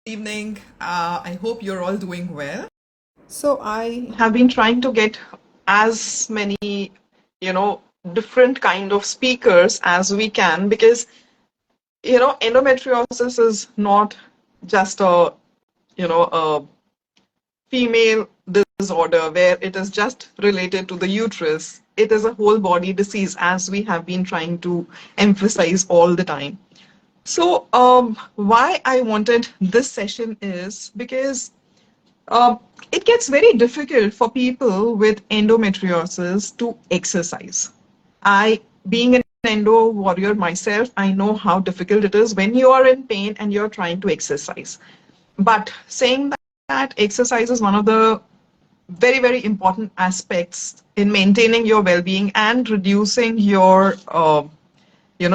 Evening. I hope you're all doing well. So I have been trying to get as many, different kind of speakers as we can because, endometriosis is not just a female disorder where it is just related to the uterus. It is a whole body disease as we have been trying to emphasize all the time. So, why I wanted this session is because uh, it gets very difficult for people with endometriosis to exercise. I, being an endo warrior myself, I know how difficult it is when you are in pain and you're trying to exercise. But saying that exercise is one of the very, very important aspects in maintaining your well-being and reducing your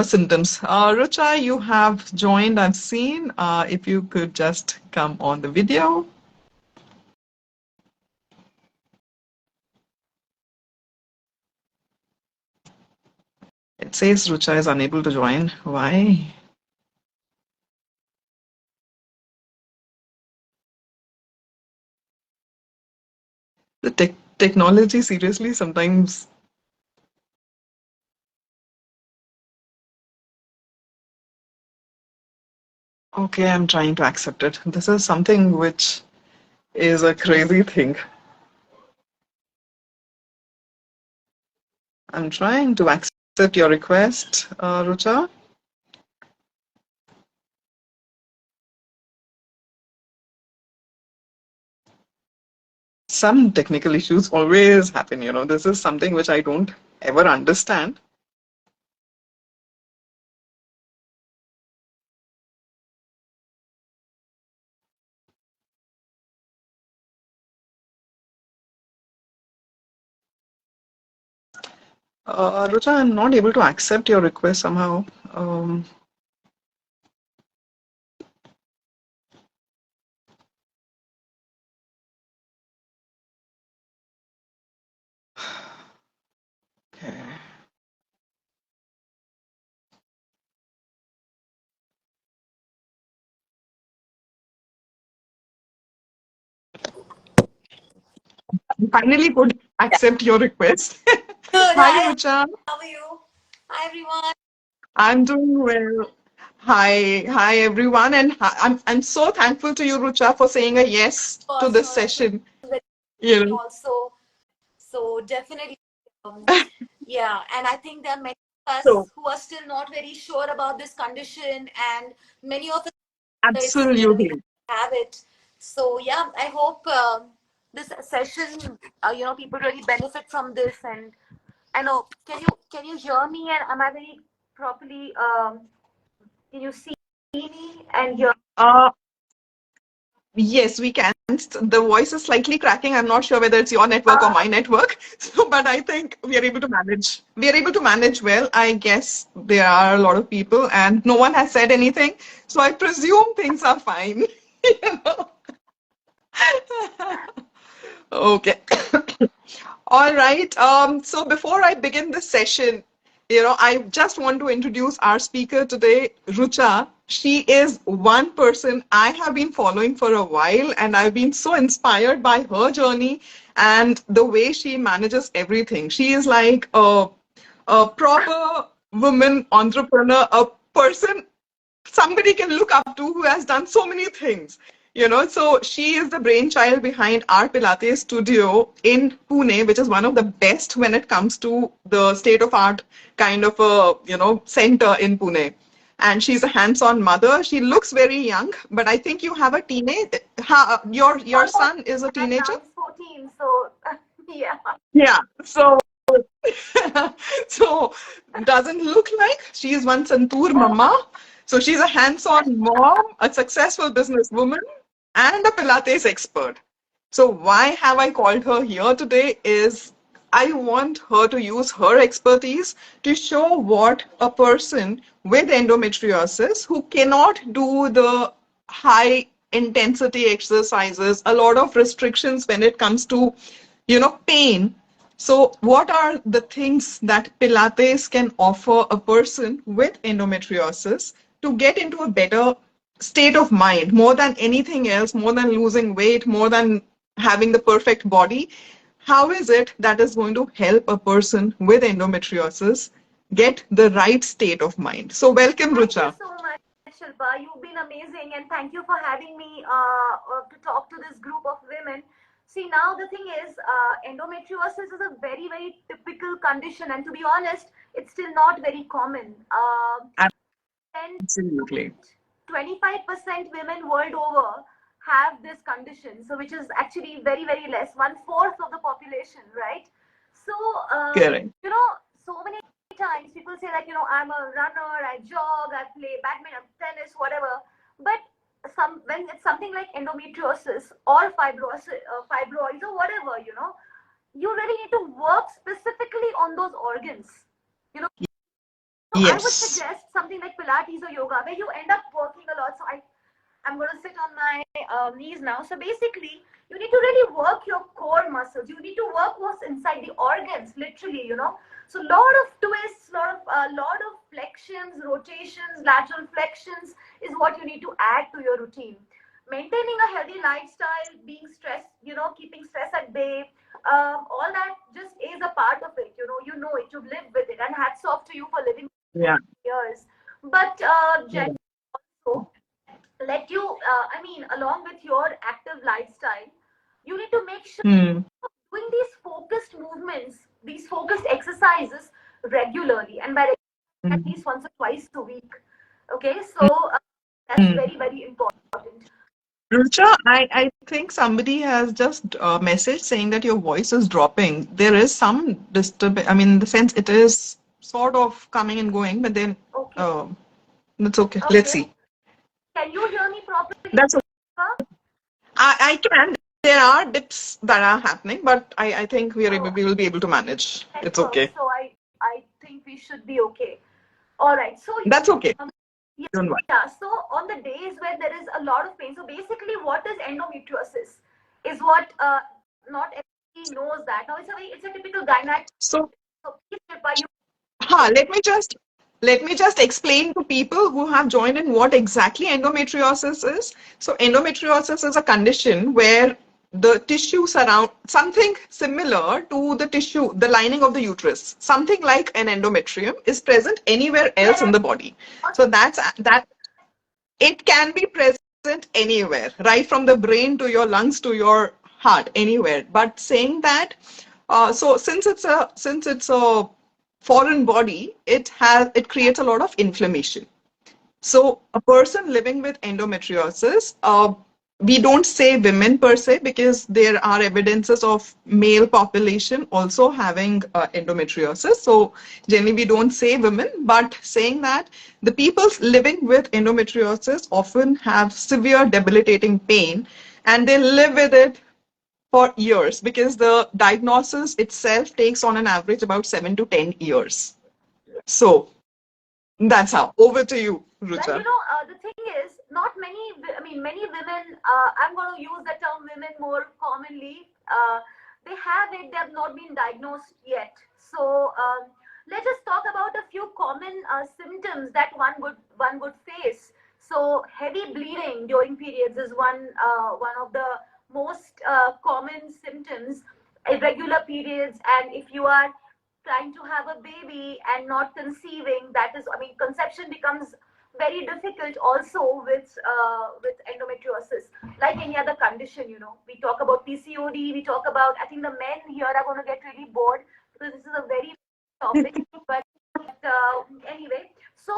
symptoms. Rucha, you have joined, I've seen. If you could just come on the video. It says Rucha is unable to join. Why? The technology, seriously, sometimes. Okay, I'm trying to accept it. This is something which is a crazy thing. I'm trying to accept your request, Rucha. Some technical issues always happen, This is something which I don't ever understand. Rucha, I'm not able to accept your request somehow. Okay. Finally could accept your request. Good. Hi, Hi, Rucha. how are you? Hi, everyone. I'm doing well. Hi, everyone, and I'm so thankful to you, Rucha, for saying a yes Of to course, this no, this is session. very You know, also. So definitely, yeah. And I think there are many of so us who are still not very sure about this condition, and many of us they absolutely. have it. So yeah, I hope this session, people really benefit from this. And I know, can you hear me? And am I very properly? Can you see me and hear? Uh, yes, we can. The voice is slightly cracking. I'm not sure whether it's your network or my network. So, but I think we are able to manage. We are able to manage well. I guess there are a lot of people, and no one has said anything. So I presume things are fine. You know? Okay. All right. So before I begin this session, I just want to introduce our speaker today, Rucha. She is one person I have been following for a while, and I've been so inspired by her journey and the way she manages everything. She is like a proper woman entrepreneur, a person somebody can look up to who has done so many things. So she is the brainchild behind our Pilates studio in Pune, which is one of the best when it comes to the state of art kind of a, center in Pune. And she's a hands-on mother. She looks very young, but I think you have a teenage. Your son is a And teenager. now he's 14, so yeah. Yeah. So so doesn't look like she is one Santoor mama. So she's a hands-on mom, a successful businesswoman, and a Pilates expert. So why have I called her here today is I want her to use her expertise to show what a person with endometriosis who cannot do the high intensity exercises, a lot of restrictions when it comes to, pain. So, what are the things that Pilates can offer a person with endometriosis to get into a better state of mind more than anything else, more than losing weight, more than having the perfect body. How is it that is going to help a person with endometriosis get the right state of mind? So, welcome, Thank you Rucha. so much, Shilpa. You've been amazing, and thank you for having me to talk to this group of women. See, now the thing is, endometriosis is a very, very typical condition, and to be honest, it's still not very common. Absolutely. 25% women world over have this condition, so which is actually very, very less, one fourth of the population, right? So, Correct. you know, so many times people say like, I'm a runner, I jog, I play badminton, tennis, whatever. But when it's something like endometriosis or fibroids or whatever, you really need to work specifically on those organs. You know, so I would Yes. suggest something like Pilates or yoga where you end up working a lot. So I'm going to sit on my knees now. So basically, you need to really work your core muscles. You need to work what's inside the organs, literally. So lot of twists, lot of flexions, rotations, lateral flexions is what you need to add to your routine. Maintaining a healthy lifestyle, being stressed, keeping stress at bay, all that just is a part of it. You know it. You've lived with it, and hats off to you for living Yeah. years. But Yeah. also let you, along with your active lifestyle, you need to make sure Hmm. doing these focused movements, these focused exercises regularly, and by at Hmm. least once or twice a week. Okay, so that's Hmm. very, very important. Rucha, I think somebody has just messaged saying that your voice is dropping. There is some disturbance. I mean, in the sense it is sort of coming and going, but then Okay, uh, that's okay. Let's okay. see. Can you hear me properly? That's okay. I can. There are dips that are happening, but I think Oh, we will be able to manage. It's network. okay. So I think we should be okay. All right. So That's okay. um, Don't worry. yeah, so on the days where there is a lot of pain, so basically, what is endometriosis? Is what not everybody knows that. Now it's a typical gynecology. So, So please, Shilpa, you let me just explain to people who have joined in what exactly endometriosis is. So, endometriosis is a condition where the tissue surround something similar to the tissue, the lining of the uterus, something like an endometrium is present anywhere else in where the body. So that it can be present anywhere, right from the brain to your lungs to your heart, anywhere. But saying that, so since it's a foreign body, it creates a lot of inflammation. So, a person living with endometriosis, we don't say women per se because there are evidences of male population also having endometriosis. So, generally, we don't say women, but saying that the people living with endometriosis often have severe debilitating pain and they live with it for years because the diagnosis itself takes on an average about 7 to 10 years. So, that's how. Over to you, well, Rucha. the thing is, not many. I mean, many women. I'm going to use the term women more commonly. They have it. They have not been diagnosed yet. So let's just talk about a few common symptoms that one would face. So heavy bleeding during periods is one of the most common symptoms. Irregular periods, and if you are trying to have a baby and not conceiving, that is, I mean, conception becomes very difficult also with endometriosis, like any other condition. We talk about PCOD, we talk about, I think the men here are going to get really bored because this is a very topic, but anyway. So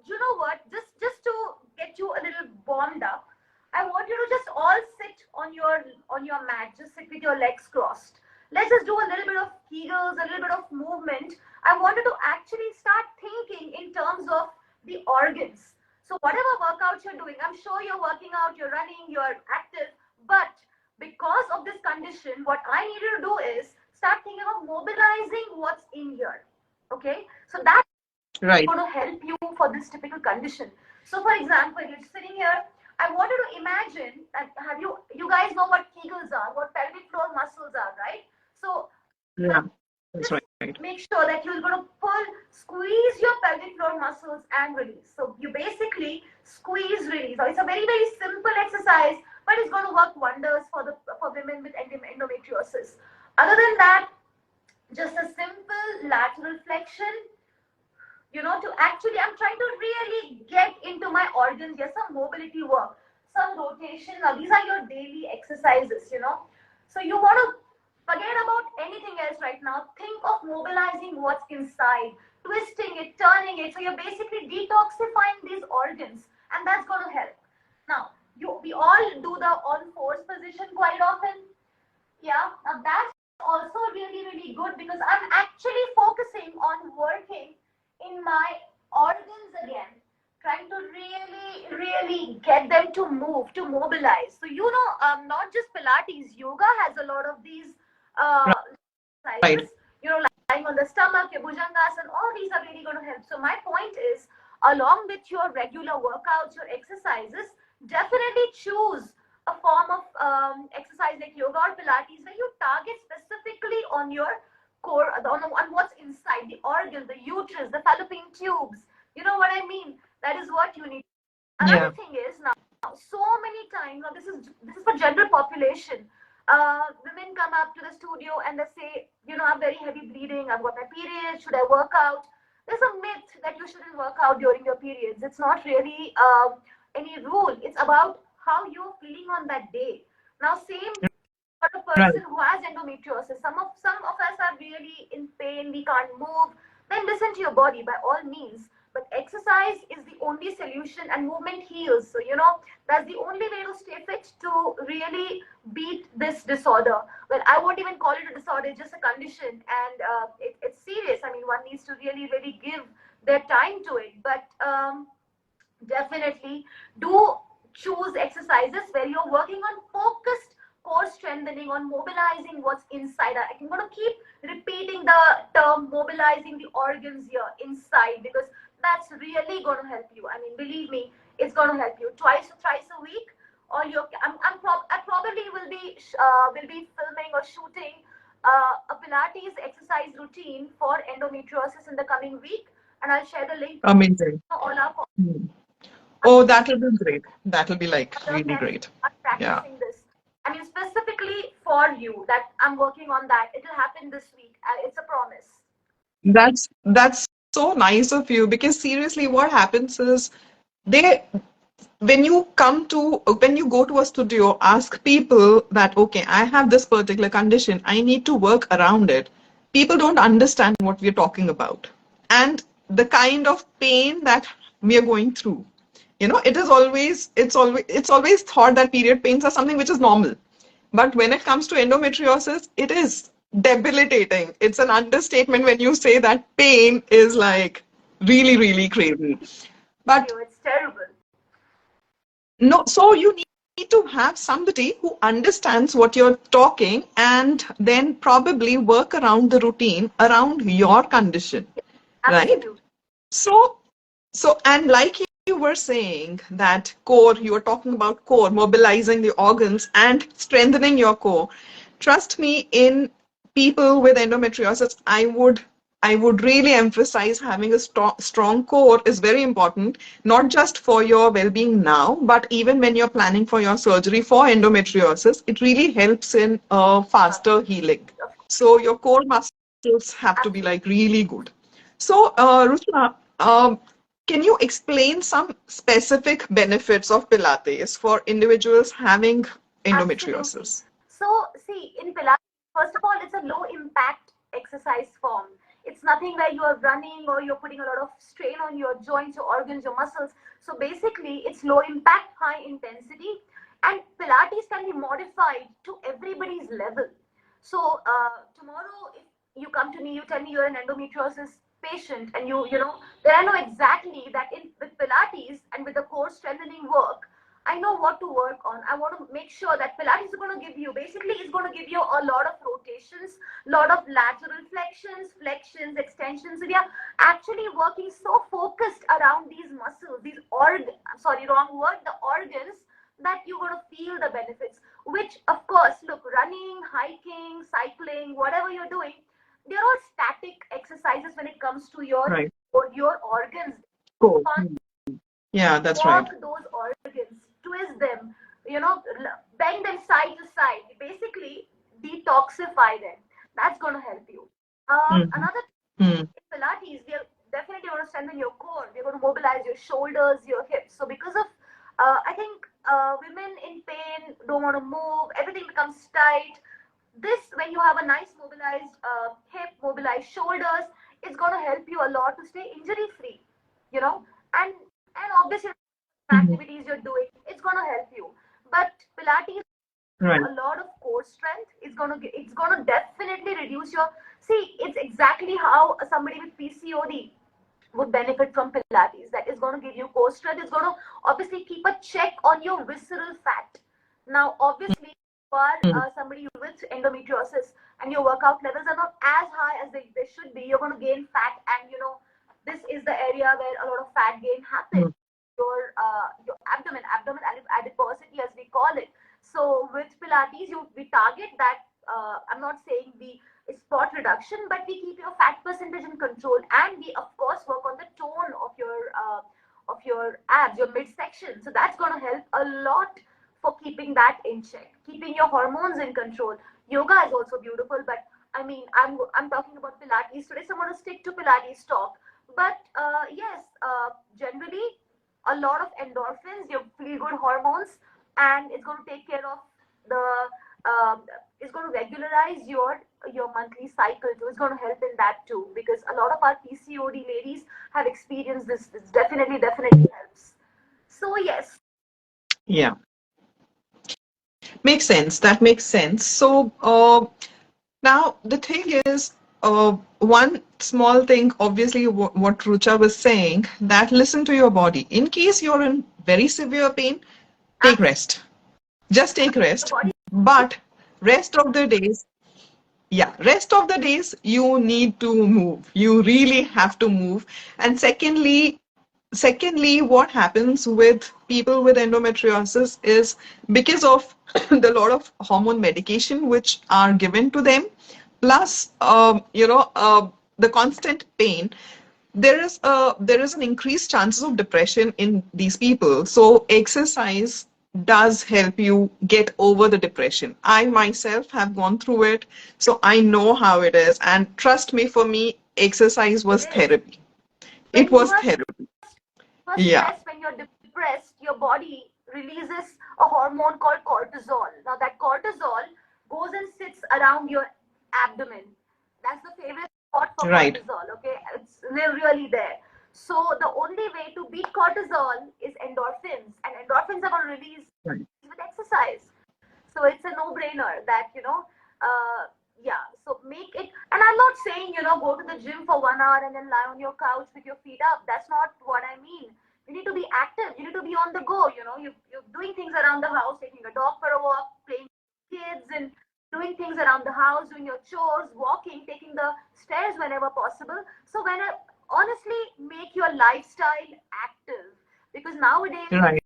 you know what, just to get you a little warmed up, I want you to just all sit on your mat. Just sit with your legs crossed. Let's just do a little bit of kegels, a little bit of movement. I wanted to actually start thinking in terms of the organs. So whatever workout you're doing, I'm sure you're working out, you're running, you're active, but because of this condition, what I need you to do is start thinking of mobilizing what's in here. Okay? So that's Right. going to help you for this typical condition. So for example, you're sitting here, I wanted to imagine that, have you guys know what kegels are, what pelvic floor muscles are, right? So Yeah, that's just right. make sure that you're going to squeeze your pelvic floor muscles and release. So you basically squeeze, release. So it's a very, very simple exercise, but it's going to work wonders for women with endometriosis. Other than that, just a simple lateral flexion, to actually, I'm trying to really get into my organs. Yes, some mobility work, some rotation. Now, these are your daily exercises. So you want to forget about anything else right now. Think of mobilizing what's inside, twisting it, turning it. So you're basically detoxifying these organs, and that's going to help. Now, we all do the on fours position quite often. Yeah, now that's also really, really good because I'm actually focusing on working in my organs again, trying to really, really get them to move, to mobilize. So, not just Pilates, yoga has a lot of these Right. exercises, lying on the stomach, your bhujangasana, all these are really going to help. So, my point is, along with your regular workouts, your exercises, definitely choose a form of exercise like yoga or Pilates where you target specifically on your core, on what's inside the organ, the uterus, the fallopian tubes. You know what I mean? That is what you need. Another Yeah. thing is, now so many times, now this is for general population. Women come up to the studio and they say, I'm very heavy bleeding, I've got my period, should I work out? There's a myth that you shouldn't work out during your periods. It's not really any rule. It's about how you're feeling on that day. Now, same for a Right. person who has endometriosis. Some of us are really in pain, we can't move. Then listen to your body by all means. But exercise is the only solution, and movement heals. So that's the only way to stay fit, to really beat this disorder. Well, I won't even call it a disorder; it's just a condition, and it's serious. I mean, one needs to really, really give their time to it. But definitely do choose exercises where you're working on focused core strengthening, on mobilizing what's inside. I'm going to keep repeating the term mobilizing the organs here inside, because that's really going to help you. I mean, believe me, it's going to help you twice or thrice a week. Or I probably will be filming or shooting a Pilates exercise routine for endometriosis in the coming week, and I'll share the link Amazing. to all our Hmm. Oh, that'll be great. That'll be like them really then great. start Yeah. practicing this. I mean, specifically for you, that I'm working on that. It'll happen this week. It's a promise. That's so nice of you, because seriously, what happens is they when you go to a studio, ask people that, okay, I have this particular condition, I need to work around it. People don't understand what we're talking about and the kind of pain that we are going through. It's always thought that period pains are something which is normal. But when it comes to endometriosis, it is debilitating. It's an understatement when you say that pain is like really, really crazy. But It's terrible. no, so you need to have somebody who understands what you're talking and then probably work around the routine around your condition, right? Absolutely. So, and like you were saying that core, you were talking about core, mobilizing the organs and strengthening your core. Trust me, in people with endometriosis, I would really emphasize having a strong core is very important, not just for your well-being now, but even when you're planning for your surgery for endometriosis, it really helps in faster healing. So your core muscles have to be Absolutely. like really good. So, Ruchna, can you explain some specific benefits of Pilates for individuals having Absolutely. endometriosis? So, see, in Pilates, first of all, it's a low impact exercise form. It's nothing where you are running or you're putting a lot of strain on your joints, your organs, your muscles. So, basically, it's low impact, high intensity. And Pilates can be modified to everybody's level. So, tomorrow, if you come to me, you tell me you're an endometriosis patient, and then I know exactly that with Pilates and with the core strengthening work, I know what to work on. I want to make sure that Pilates is going to give you, basically, it's going to give you a lot of rotations, lot of lateral flexions, extensions. So we are actually working so focused around these muscles, sorry, wrong word, the organs, that you're going to feel the benefits. Which, of course, look, running, hiking, cycling, whatever you're doing, they're all static exercises when it comes to your Right. your organs. Cool. Yeah, that's right. Work those organs, twist them, bend them side to side, basically detoxify them. That's going to help you. Mm-hmm. Another Mm. Pilates, we are definitely going to strengthen your core. We're going to mobilize your shoulders, your hips. So because of, I think women in pain don't want to move, everything becomes tight. This, when you have a nice mobilized hip, mobilized shoulders, it's going to help you a lot to stay injury free. You know, and obviously Mhm. activities you're doing, it's going to help you. But Pilates you Right. a lot of core strength. It's gonna definitely reduce your. See, it's exactly how somebody with PCOD would benefit from Pilates. That is going to give you core strength. It's going to obviously keep a check on your visceral fat. Now, obviously, you are Mm. somebody with endometriosis and your workout levels are not as high as they should be. You're going to gain fat, and this is the area where a lot of fat gain happens. Mm. Your abdomen adiposity as we call it. So with Pilates, we target that. I'm not saying we spot reduction, but we keep your fat percentage in control, and we of course work on the tone of your abs, your midsection. So that's going to help a lot for keeping that in check, keeping your hormones in control. Yoga is also beautiful, but I mean, I'm talking about Pilates today, so I'm going to stick to Pilates talk. But yes, generally, a lot of endorphins, your feel good hormones, and it's going to take care of the it's going to regularize your monthly cycle too. It's going to help in that too, because a lot of our PCOD ladies have experienced this. This definitely helps. So yes. Yeah. Makes sense. That makes sense. So, now the thing is, one small thing, obviously, what Rucha was saying, that listen to your body. In case you're in very severe pain, take rest. Just take The rest. body. But rest of the days, yeah, rest of the days you need to move. You really have to move. And secondly, what happens with people with endometriosis is because of the lot of hormone medication which are given to them, plus the constant pain, there is an increased chances of depression in these people. So exercise does help you get over the depression. I myself have gone through it, so I know how it is. And trust me, for me, exercise It was is. therapy. It When was therapy. Yeah. stressed, when you're depressed, your body releases a hormone called cortisol. Now that cortisol goes and sits around your abdomen. That's the favorite spot for Right. cortisol. Okay, it's really there. So the only way to beat cortisol is endorphins, and endorphins are going to release Right. with exercise. So it's a no-brainer that yeah. So make it, and I'm not saying go to the gym for 1 hour and then lie on your couch with your feet up. That's not what I mean. You need to be active. You need to be on the go. You're doing things around the house, taking a dog for a walk, playing with kids, and doing things around the house, doing your chores, walking, taking the stairs whenever possible. So honestly, make your lifestyle active, because nowadays Right.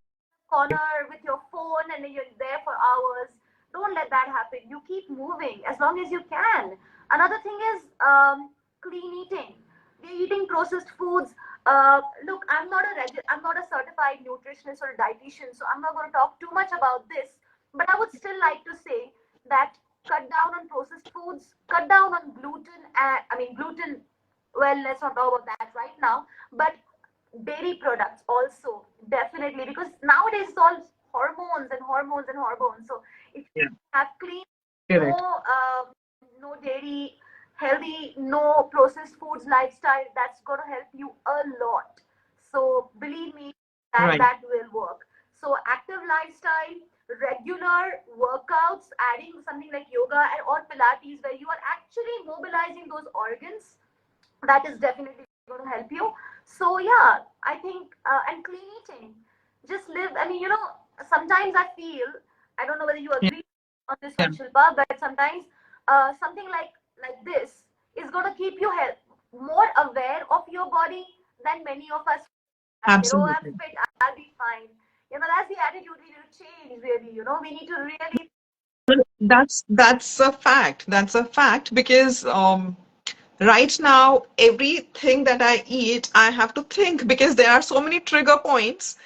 corner with your phone and you're there for hours. Don't let that happen. You keep moving as long as you can. Another thing is clean eating. We're eating processed foods. Look, I'm not a certified nutritionist or a dietitian, so I'm not going to talk too much about this. But I would still like to say that cut down on processed foods, cut down on gluten. Gluten. Well, let's not talk about that right now. But dairy products also, definitely, because nowadays it's all hormones and hormones and hormones. So if you Yeah. have clean, Correct. no dairy, healthy, no processed foods lifestyle, that's going to help you a lot. So believe me, that Right. that will work. So active lifestyle, regular workouts, adding something like yoga and or Pilates, where you are actually mobilizing those organs, that is definitely going to help you. So yeah, I think and clean eating, just live. Sometimes I feel, I don't know whether you Yeah. agree on this one, Shilpa, but sometimes something like this is going to keep you more aware of your body than many of us. I'm Absolutely. fit, I'll be fine. That's the attitude we need to change, really. We need to really. Well, that's a fact. That's a fact because Right now, everything that I eat, I have to think because there are so many trigger points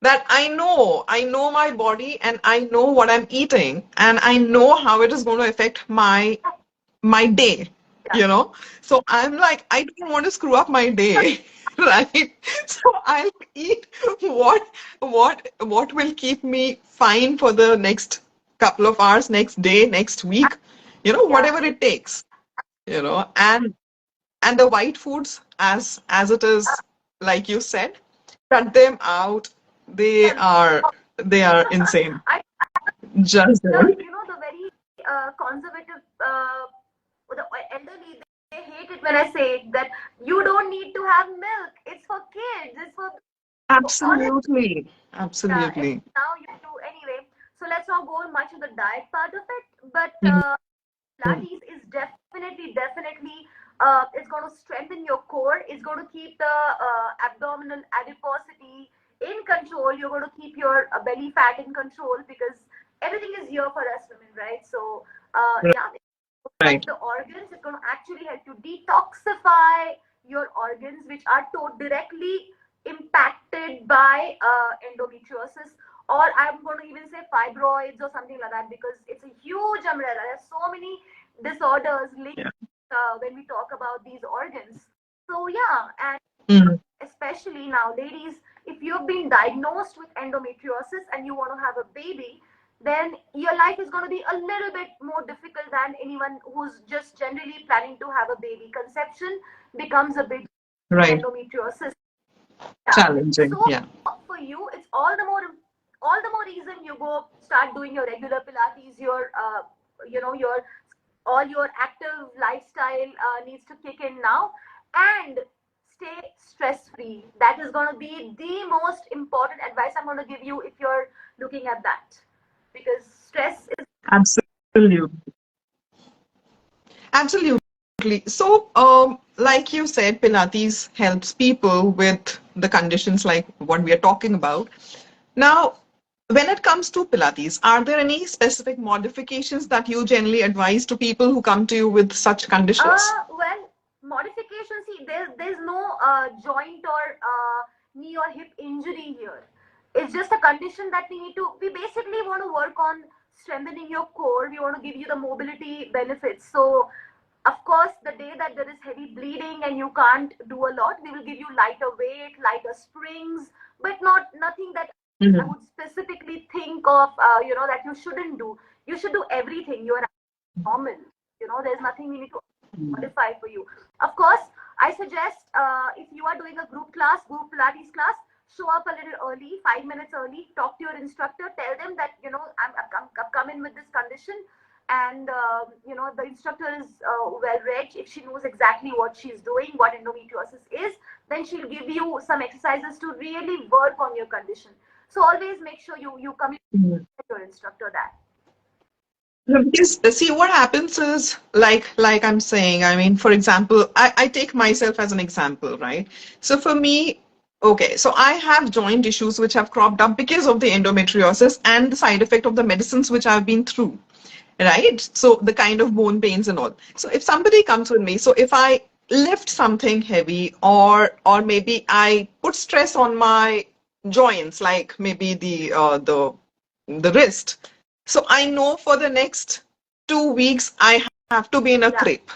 that I know my body and I know what I'm eating and I know how it is going to affect my day, Yeah. you know. So I'm like, I don't want to screw up my day, right? So I'll eat what what will keep me fine for the next couple of hours, next day, next week, Yeah. whatever it takes, and the white foods as it is, like you said, cut them out. They Yeah. are they are insane. I Just don't. the very conservative the elderly, they hate it when I say it, that you don't need to have milk. It's for kids. It's for honest. Absolutely. Yeah, it's Absolutely. now you do anyway. So let's not go much of the diet part of it. But Mhm. Pilates is definitely it's going to strengthen your core. It's going to keep the abdominal adiposity in control. You're going to keep your belly fat in control because everything is here for us women, right? So yeah, Right. like the organs, it's going to actually help you detoxify your organs, which are directly impacted by endometriosis, or I'm going to even say fibroids or something like that, because it's a huge umbrella. There's so many disorders linked Yeah. when we talk about these organs. So yeah, and Mhm. especially now, ladies, if you've been diagnosed with endometriosis and you want to have a baby, then your life is going to be a little bit more difficult than anyone who's just generally planning to have a baby. Conception becomes a bit with Right. endometriosis. Yeah. Challenging. So Yeah. for you, it's all the more reason you go start doing your regular Pilates, your your all your active lifestyle needs to kick in now, and stay stress free. That is going to be the most important advice I'm going to give you if you're looking at that, because stress is Absolutely. Absolutely. So, like you said, Pilates helps people with the conditions like what we are talking about. Now, when it comes to Pilates, are there any specific modifications that you generally advise to people who come to you with such conditions? well, modification. See, there's no joint or knee or hip injury here. It's just a condition that we need to. We basically want to work on strengthening your core. We want to give you the mobility benefits. So, of course, the day that there is heavy bleeding and you can't do a lot, we will give you lighter weight, lighter springs, but not nothing that I Mhm. would specifically think of. That you shouldn't do. You should do everything. You are normal. There's nothing we need to modify for you. Of course, I suggest if you are doing a group Pilates class, show up a little early, 5 minutes early, talk to your instructor, tell them that, I've come in with this condition, and the instructor is well read. If she knows exactly what she's doing, what endometriosis is, then she'll give you some exercises to really work on your condition. So always make sure you communicate Mhm. with your instructor that. No, because see what happens is like I'm saying, I mean, for example, I take myself as an example, right? So for me, okay, so I have joint issues which have cropped up because of the endometriosis and the side effect of the medicines which I've been through, right? So the kind of bone pains and all. So if somebody comes with me, so if I lift something heavy or maybe I put stress on my joints, like maybe the wrist. So I know for the next 2 weeks I have to be in a Yeah. crepe.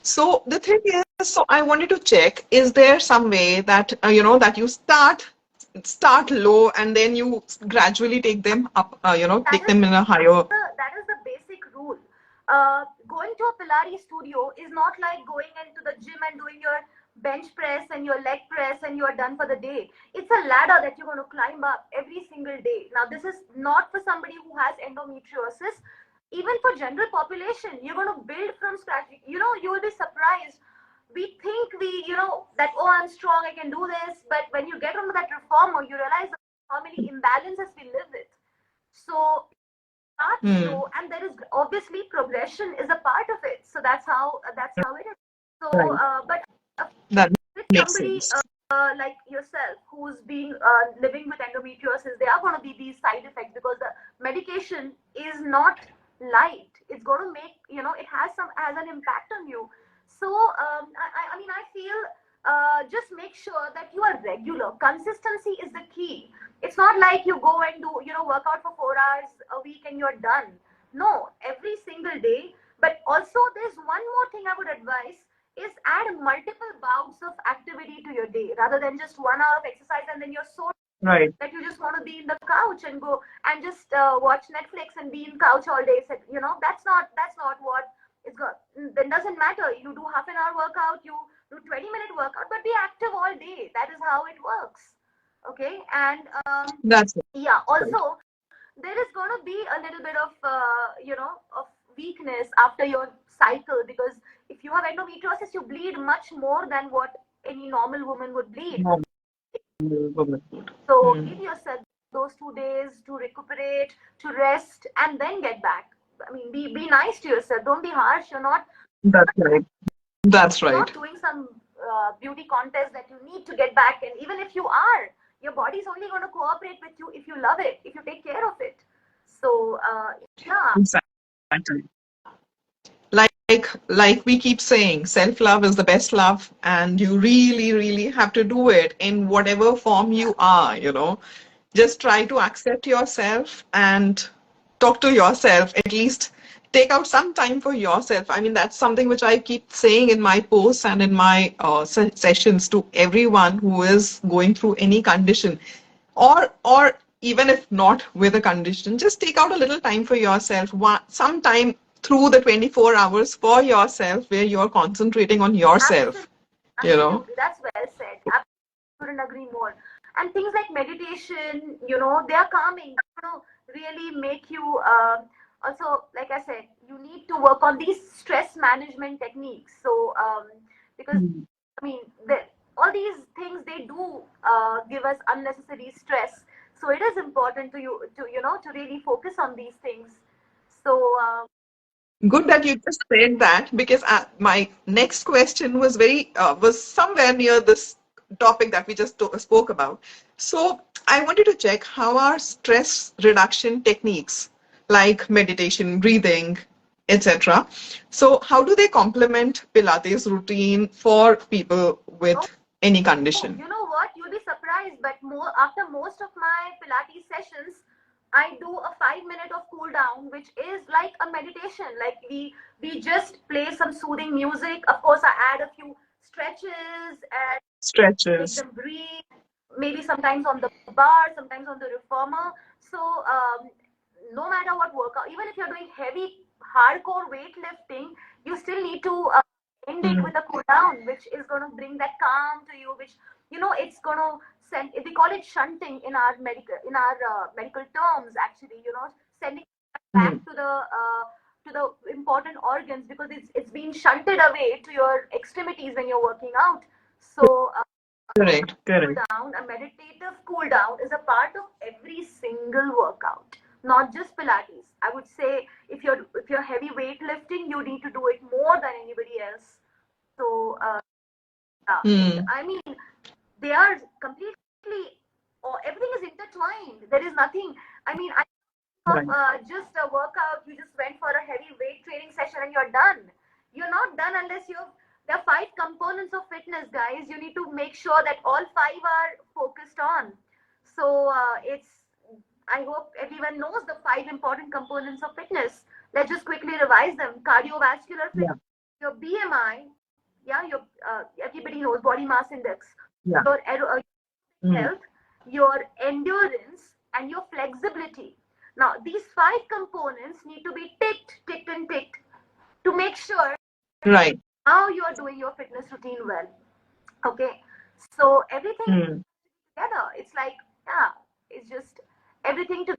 So the thing is, so I wanted to check, is there some way that that you start low and then you gradually take them up, That take is them in a higher. the basic rule. Going to a Pilates studio is not like going into the gym and doing your bench press and your leg press and you are done for the day. It's a ladder that you're going to climb up every single day. Now, this is not for somebody who has endometriosis. Even for general population, you're going to build from scratch. You will be surprised. We think that, oh, I'm strong, I can do this. But when you get onto that reformer, you realize how many imbalances we live with. So start Hmm, slow, and there is obviously progression is a part of it. So that's how it is. So right. but That with makes somebody sense. like yourself who's been living with endometriosis, there are going to be these side effects because the medication is not light. It's going to make, it has an impact on you. So I mean, I feel just make sure that you are regular. Consistency is the key. It's not like you go and do, work out for 4 hours a week and you're done. No, every single day. But also, there's one more thing I would advise is add multiple bouts of activity to your day rather than just 1 hour of exercise and then you're so Right. that you just want to be in the couch and go and just watch Netflix and be in couch all day. So, that's not what it's got. Then doesn't matter. You do half an hour workout, you do 20-minute workout, but be active all day. That is how it works. Okay, and That's yeah. right. Also, there is going to be a little bit of of weakness after your cycle because if you have endometriosis, you bleed much more than what any normal woman would bleed. Normal woman food. So give yourself those 2 days to recuperate, to rest, and then get back. I mean, be nice to yourself. Don't be harsh. That's right. That's You're right. not doing some beauty contest that you need to get back. And even if you are, your body's only going to cooperate with you if you love it, if you take care of it. So yeah, Exactly. Like we keep saying, self-love is the best love, and you really, really have to do it in whatever form yeah, you are, Just try to accept yourself and talk to yourself. At least take out some time for yourself. I mean, that's something which I keep saying in my posts and in my sessions to everyone who is going through any condition, or even if not with a condition, just take out a little time for yourself, some time through the 24 hours for yourself where you're concentrating on absolutely, yourself, you know. absolutely. That's well said. Couldn't agree more. And things like meditation, they are calming, really make you also, like I said, you need to work on these stress management techniques. So, because Mm. I mean, all these things they do give us unnecessary stress. So it is important to you to really focus on these things. So Good that you just said that, because my next question was was somewhere near this topic that we just spoke about. So I wanted to check how are stress reduction techniques like meditation, breathing, etc. So how do they complement Pilates routine for people with any oh, condition? you know what? You'll be surprised, but more after most of my Pilates sessions, I do a 5 minute of cool down, which is like a meditation. Like we just play some soothing music. Of course, I add a few stretches and make Stretches. them breathe. Maybe sometimes on the bar, sometimes on the reformer. So no matter what workout, even if you're doing heavy, hardcore weightlifting, you still need to end it Mm. with a cool down, which is going to bring that calm to you. Which it's going to send. We call it shunting in our medical terms. Actually, sending back Mm. to the important organs because it's being shunted away to your extremities when you're working out. So Correct. cool Correct. down, a meditative cool down is a part of every single workout, not just Pilates. I would say if you're heavy weightlifting, you need to do it more than anybody else. So yeah, Mm. I mean they are completely, or everything is intertwined. There is nothing. I mean, I of Right. just a workout. You just went for a heavy weight training session and you're done. You're not done unless you've. There are 5 components of fitness, guys. You need to make sure that all 5 are focused on. So it's. I hope everyone knows the 5 important components of fitness. Let's just quickly revise them: cardiovascular Yeah. fitness, your BMI, yeah, your everybody knows body mass index, Yeah. your Mm. health, your endurance, and your flexibility. Now, these 5 components need to be ticked, and ticked to make sure Right. how you are doing your fitness routine well. Okay, so everything Mm. together, it's like, yeah, it's just everything to.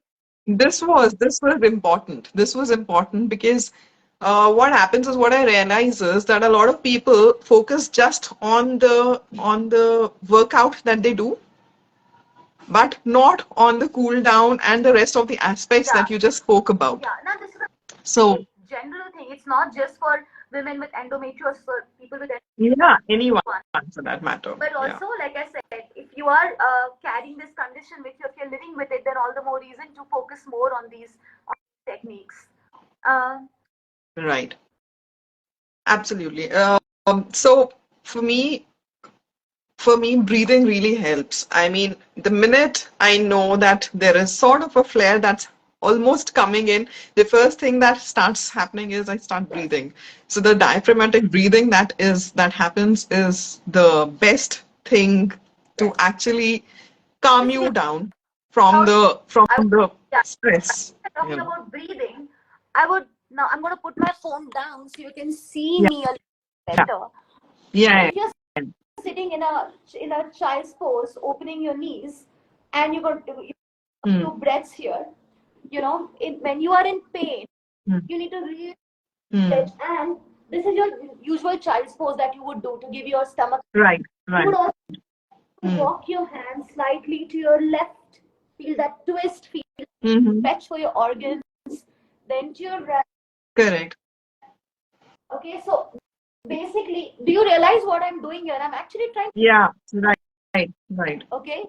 This was important. This was important because what happens is, what I realize is that a lot of people focus just on the workout that they do, but not on the cool down and the rest of the aspects Yeah, that you just spoke about. yeah. Now, this is a So very general thing. It's not just for women with endometriosis or people with yeah, anyone anyone. for that matter. But Yeah. also, like I said, if you are carrying this condition with you, if you're living with it, then all the more reason to focus more on these techniques. Uh, Right. Absolutely. So for me, breathing really helps. I mean, the minute I know that there is sort of a flare that's almost coming in, the first thing that starts happening is I start breathing. So the diaphragmatic breathing that happens is the best thing to Yes. actually calm This you will down from out. I would, the yeah. stress, Talking you know. about breathing, I would now. I'm going to put my phone down so you can see Yeah, me a little yeah, better. So yeah. if you're sitting in a child's pose, opening your knees, and you got a Hmm, few breaths here. When you are in pain, hmm, you need to really hmm. stretch, and this is your usual child's pose that you would do to give your stomach. Right, You would right. also Hmm, rock your hand slightly to your left, feel that twist, feel hmm. stretch for your organs, then to your right. Correct. Okay, so basically, do you realize what I'm doing here? I'm actually trying. Yeah, right, right, right. Okay,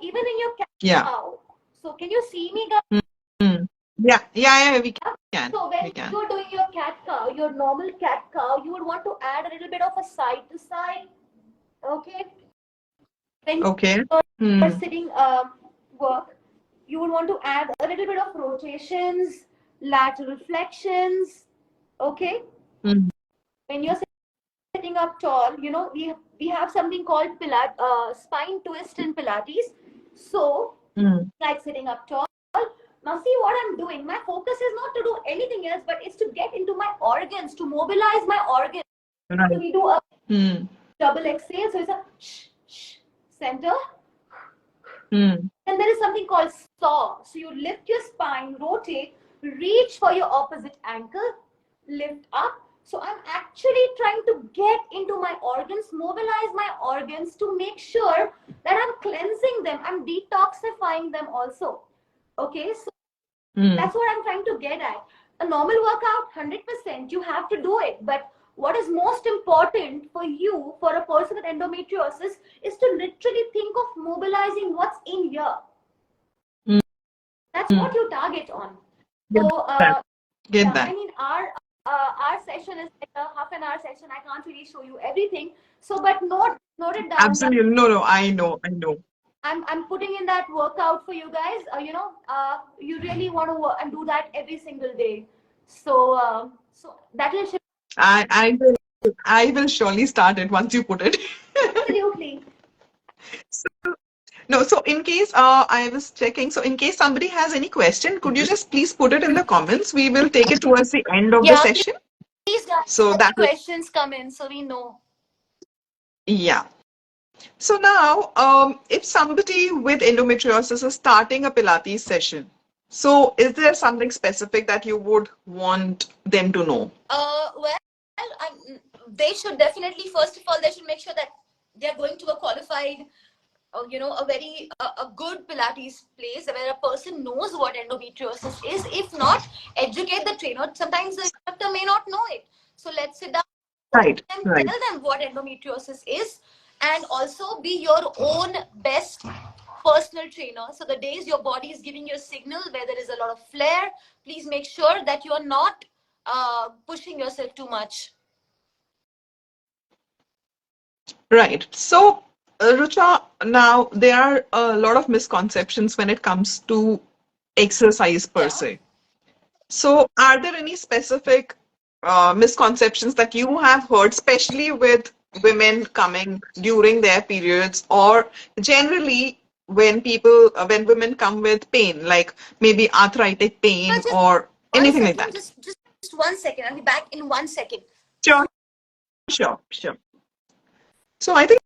even in your cat Yeah. cow. So can you see me, guys? Mm. Yeah, yeah, yeah, we can. So We when can. you're doing your cat cow, your normal cat cow, you would want to add a little bit of a side to side. Okay, when Okay. you're Hmm. sitting work, you would want to add a little bit of rotations, lateral flexions. Okay, Hmm. when you're sitting up tall, we have something called spine twist in Pilates. So Hmm. like sitting up tall. Now see what I'm doing. My focus is not to do anything else, but it's to get into my organs, to mobilize my organs. So Right. we do a Hmm. double exhale. So it's a shh, shh, center. Hmm. And there is something called saw. So you lift your spine, rotate, reach for your opposite ankle, lift up. So I'm actually trying to get into my organs, mobilize my organs to make sure that I'm cleansing them, I'm detoxifying them also. Okay, so Hmm. that's what I'm trying to get at. A normal workout, 100%, you have to do it. But what is most important for you, for a person with endometriosis, is to literally think of mobilizing what's in here. Hmm. That's what you target on. Get So, that. Get yeah, I that. mean, our session is like a half an hour session. I can't really show you everything. So, but note it down that Absolutely. No, no, I know, I know. I'm putting in that workout for you guys. You really want to work and do that every single day. So that will I I will I will surely start it once you put it. absolutely. No, so in case I was checking, so in case somebody has any question, could you just please put it in the comments? We will take it towards the end of the Yeah, session. please guys, So let that the questions come in so we know. yeah. So now, if somebody with endometriosis is starting a Pilates session, so is there something specific that you would want them to know? Well, they should definitely, first of all, they should make sure that they're going to a qualified, a very a good Pilates place where a person knows what endometriosis is. If not, educate the trainer. Sometimes the instructor may not know it. So let's sit down Right, and right. tell them what endometriosis is, and also be your own best personal trainer. So the days your body is giving you a signal where there is a lot of flare, please make sure that you're not pushing yourself too much. Right. So, Rucha, now there are a lot of misconceptions when it comes to exercise per Yeah. se. So, are there any specific misconceptions that you have heard, especially with women coming during their periods, or generally when women come with pain, like maybe arthritic pain Just or one anything like second, that? just 1 second. I'll be back in 1 second. Sure, sure, sure. So, I think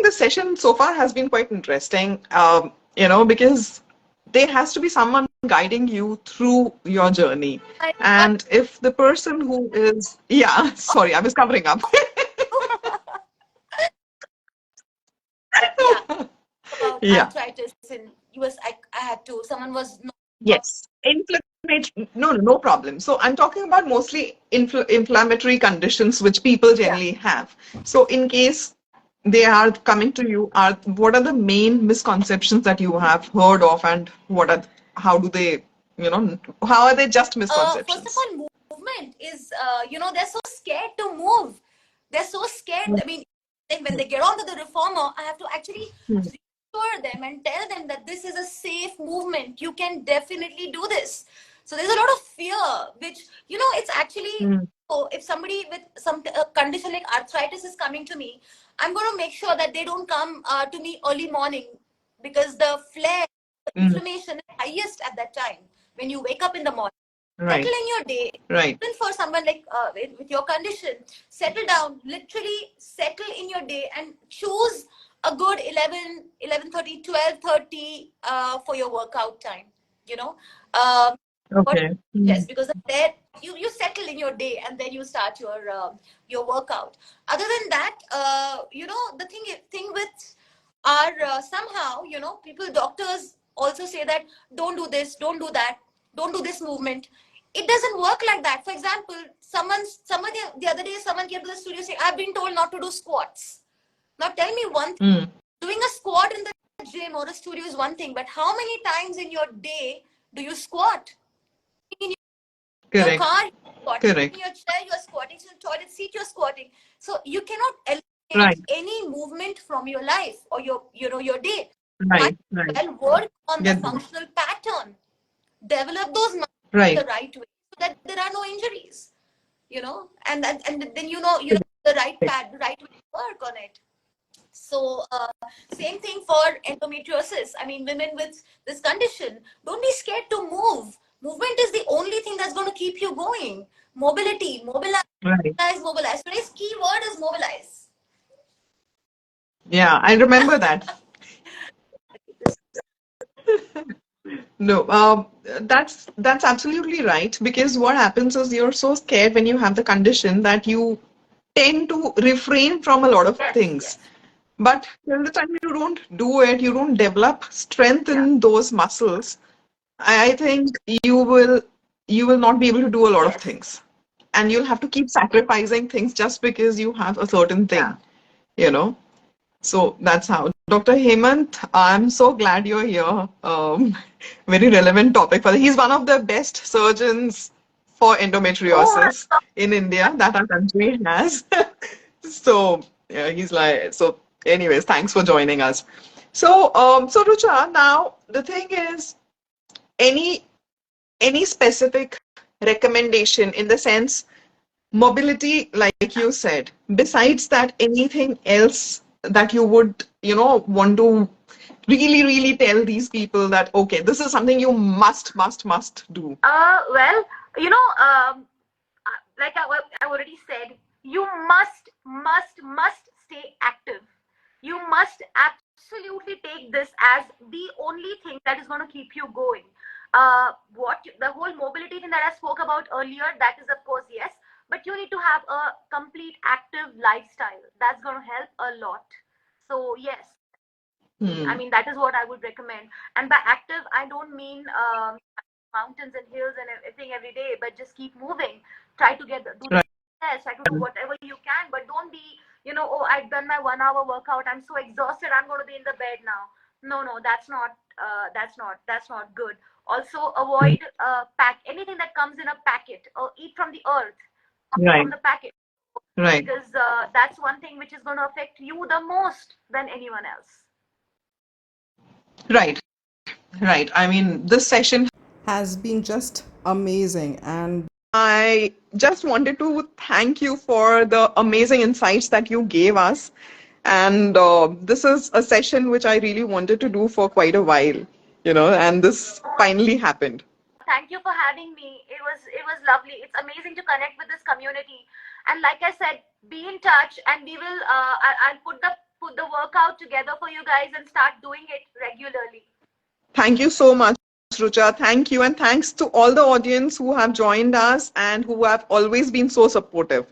the session so far has been quite interesting, because there has to be someone guiding you through your journey. I And if the person who is, yeah, sorry, I was covering up. yeah, about Yeah, arthritis in US. I had to. Someone was not. yes. Inflammatory, no, no, no problem. So I'm talking about mostly inflammatory conditions which people Yeah. generally have. So in case they are coming to you, what are the main misconceptions that you have heard of, and how do they, how are they just First of misconceptions? all, movement is, they're so scared to move. They're so scared. I mean, then when they get onto the reformer, I have to actually reassure them and tell them that this is a safe movement. You can definitely do this. So there's a lot of fear, which, it's actually, so if somebody with some condition like arthritis is coming to me, I'm going to make sure that they don't come to me early morning, because the flare, the inflammation is highest at that time when you wake up in the morning. Right. Settle in your day. Right. Even for someone like with your condition, settle down, literally settle in your day and choose a good 11:30, 12:30 for your workout time, you know um, but Okay. yes, because there you settle in your day and then you start your workout. Other than that, the thing with are somehow, people, doctors also say that don't do this, don't do that, don't do this movement. It doesn't work like that. For example, someone the other day, someone came to the studio saying, I've been told not to do squats. Now tell me one thing. Doing a squat in the gym or a studio is one thing, but how many times in your day do you squat? In your Correct. car, you're squatting. In Correct. your chair, you're squatting. In the toilet seat, you're squatting. So you cannot Right. eliminate any movement from your life or your day. Might Right. Right. well work on the Get that. functional pattern, develop those muscles the Right. right way so that there are no injuries. And then the right way to work on it. So same thing for endometriosis. I mean, women with this condition, don't be scared to move. Movement is the only thing that's going to keep you going. Mobility, mobilize, Right. mobilize. Today's key word is mobilize. Yeah, I remember that. No, that's absolutely right. Because what happens is you're so scared when you have the condition that you tend to refrain from a lot of Yes, things. yes. But till the time you don't do it, you don't develop strength Yeah. in those muscles, I think you will not be able to do a lot of Yes. things. And you'll have to keep sacrificing things just because you have a certain Yeah. thing, you know. So that's how. Dr. Hemant, I'm so glad you're here. Very relevant topic for he's one of the best surgeons for Oh, endometriosis in India that our country has. So yeah, he's like so. Anyways, thanks for joining us. So Rucha, now the thing is, any any specific recommendation in the sense mobility, like you said, besides that, anything else that you would, want to really tell these people that, okay, this is something you must do. well, you know, like I already said, you must stay active. You must absolutely take this as the only thing that is going to keep you going. The whole mobility thing that I spoke about earlier, that is of course yes, but you need to have a complete active lifestyle. That's going to help a lot. So yes, I Hmm. mean, that is what I would recommend. And by active, I don't mean mountains and hills and everything every day, but just keep moving. Try to do the Right. best. Try to do whatever you can, but don't be, oh, I've done my 1 hour workout. I'm so exhausted. I'm going to be in the bed now. No, no, that's not good. Also, avoid pack anything that comes in a packet or eat from the earth, Right. from the packet, Right. because that's one thing which is going to affect you the most than anyone else. Right. Right. I mean, this session has been just amazing. And I just wanted to thank you for the amazing insights that you gave us. And this is a session which I really wanted to do for quite a while, and this finally happened. Thank you for having me. It was lovely. It's amazing to connect with this community. And like I said, be in touch, and we will. I'll put the workout together for you guys and start doing it regularly. Thank you so much, Rucha. Thank you. And thanks to all the audience who have joined us and who have always been so supportive.